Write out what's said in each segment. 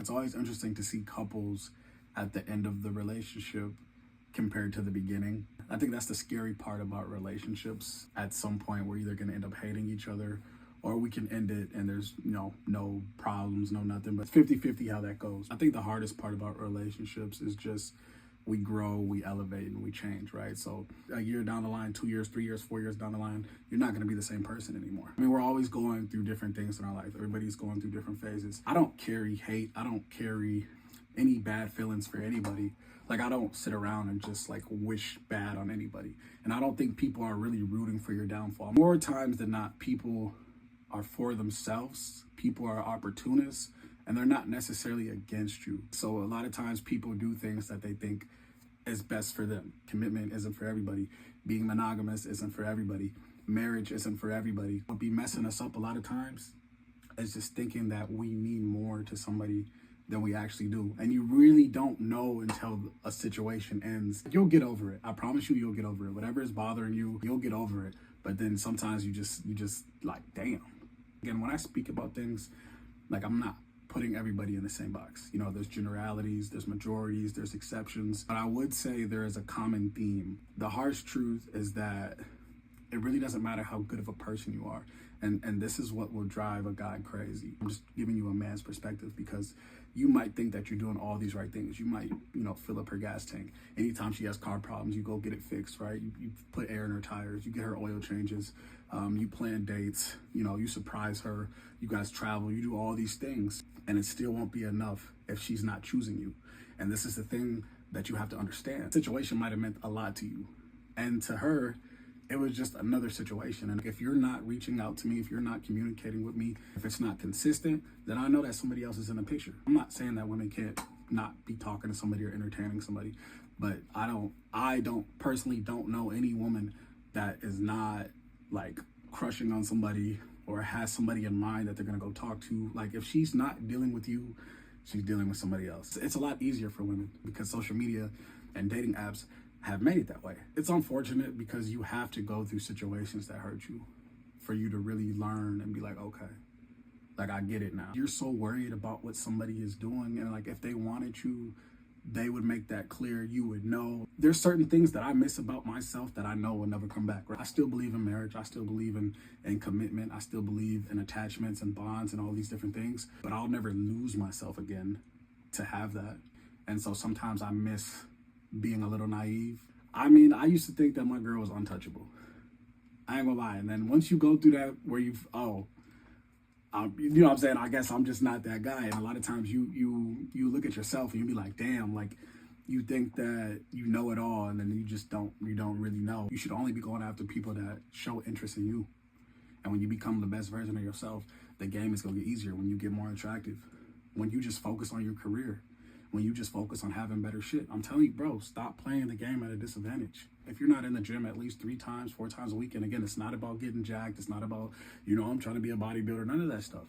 It's always interesting to see couples at the end of the relationship compared to the beginning. I think that's the scary part about relationships. At some point, we're either going to end up hating each other or we can end it and there's no problems, no nothing, but 50-50 how that goes. I think the hardest part about relationships is just we grow, we elevate, and we change, right? So a year down the line, 2 years, 3 years, 4 years down the line, you're not going to be the same person anymore. I mean, we're always going through different things in our life. Everybody's going through different phases. I don't carry hate. I don't carry any bad feelings for anybody. Like, I don't sit around and just like wish bad on anybody. And I don't think people are really rooting for your downfall. More times than not, people are for themselves. People are opportunists and they're not necessarily against you. So a lot of times people do things that they think is best for them. Commitment isn't for everybody. Being monogamous isn't for everybody. Marriage isn't for everybody. What be messing us up a lot of times is just thinking that we mean more to somebody than we actually do. And you really don't know until a situation ends. You'll get over it. I promise you, you'll get over it. Whatever is bothering you, you'll get over it. But then sometimes you just like, damn. Again, when I speak about things, like, I'm not putting everybody in the same box. You know, there's generalities, there's majorities, there's exceptions. But I would say there is a common theme. The harsh truth is that it really doesn't matter how good of a person you are. And this is what will drive a guy crazy. I'm just giving you a man's perspective because you might think that you're doing all these right things. You might, fill up her gas tank. Anytime she has car problems, you go get it fixed, right? You put air in her tires, you get her oil changes, you plan dates, you surprise her, you guys travel, you do all these things. And it still won't be enough if she's not choosing you. And this is the thing that you have to understand. The situation might have meant a lot to you. And to her, it was just another situation. And if you're not reaching out to me, if you're not communicating with me, if it's not consistent, then I know that somebody else is in the picture. I'm not saying that women can't not be talking to somebody or entertaining somebody, but I personally don't know any woman that is not like crushing on somebody or has somebody in mind that they're gonna go talk to. Like, if she's not dealing with you, she's dealing with somebody else. It's a lot easier for women because social media and dating apps have made it that way. It's unfortunate because you have to go through situations that hurt you for you to really learn and be like, okay, like, I get it now. You're so worried about what somebody is doing, and like, if they wanted you, they would make that clear. You would know. There's certain things that I miss about myself that I know will never come back. Right? I still believe in marriage. I still believe in commitment. I still believe in attachments and bonds and all these different things, but I'll never lose myself again to have that. And so sometimes I miss being a little naive. I mean, I used to think that my girl was untouchable. I ain't gonna lie. And then once you go through that where you know what I'm saying? I guess I'm just not that guy. And a lot of times you look at yourself and you be like, damn, like, you think that you know it all, and then you don't really know. You should only be going after people that show interest in you. And when you become the best version of yourself, the game is gonna get easier when you get more attractive. When you just focus on your career. When you just focus on having better shit. I'm telling you, bro, stop playing the game at a disadvantage. If you're not in the gym at least 3 times, 4 times a week, and again, it's not about getting jacked. It's not about, I'm trying to be a bodybuilder, none of that stuff.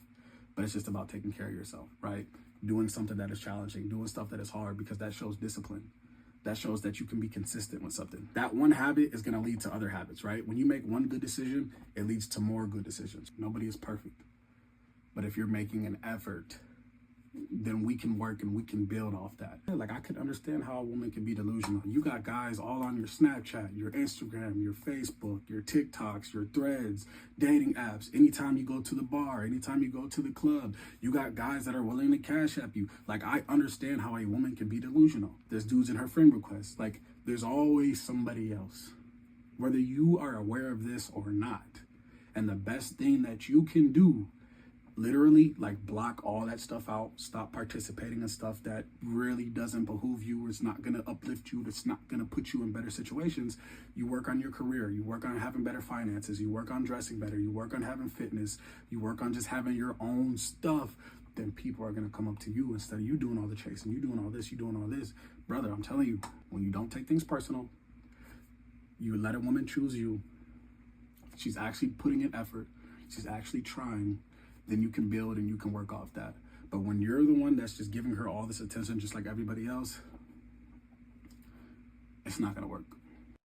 But it's just about taking care of yourself, right? Doing something that is challenging, doing stuff that is hard, because that shows discipline. That shows that you can be consistent with something. That one habit is going to lead to other habits, right? When you make one good decision, it leads to more good decisions. Nobody is perfect. But if you're making an effort, then we can work and we can build off that. Like, I could understand how a woman can be delusional. You got guys all on your Snapchat, your Instagram, your Facebook, your TikToks, your Threads, dating apps. Anytime you go to the bar, anytime you go to the club, you got guys that are willing to cash app you. Like, I understand how a woman can be delusional. There's dudes in her friend requests. Like, there's always somebody else, whether you are aware of this or not. And the best thing that you can do, literally, like, block all that stuff out. Stop participating in stuff that really doesn't behoove you, or it's not going to uplift you, it's not going to put you in better situations. You work on your career, you work on having better finances, you work on dressing better, you work on having fitness, you work on just having your own stuff. Then people are going to come up to you instead of you doing all the chasing, you doing all this, you doing all this. Brother, I'm telling you, when you don't take things personal, you let a woman choose you, she's actually putting in effort, she's actually trying, then you can build and you can work off that. But when you're the one that's just giving her all this attention just like everybody else, it's not gonna work.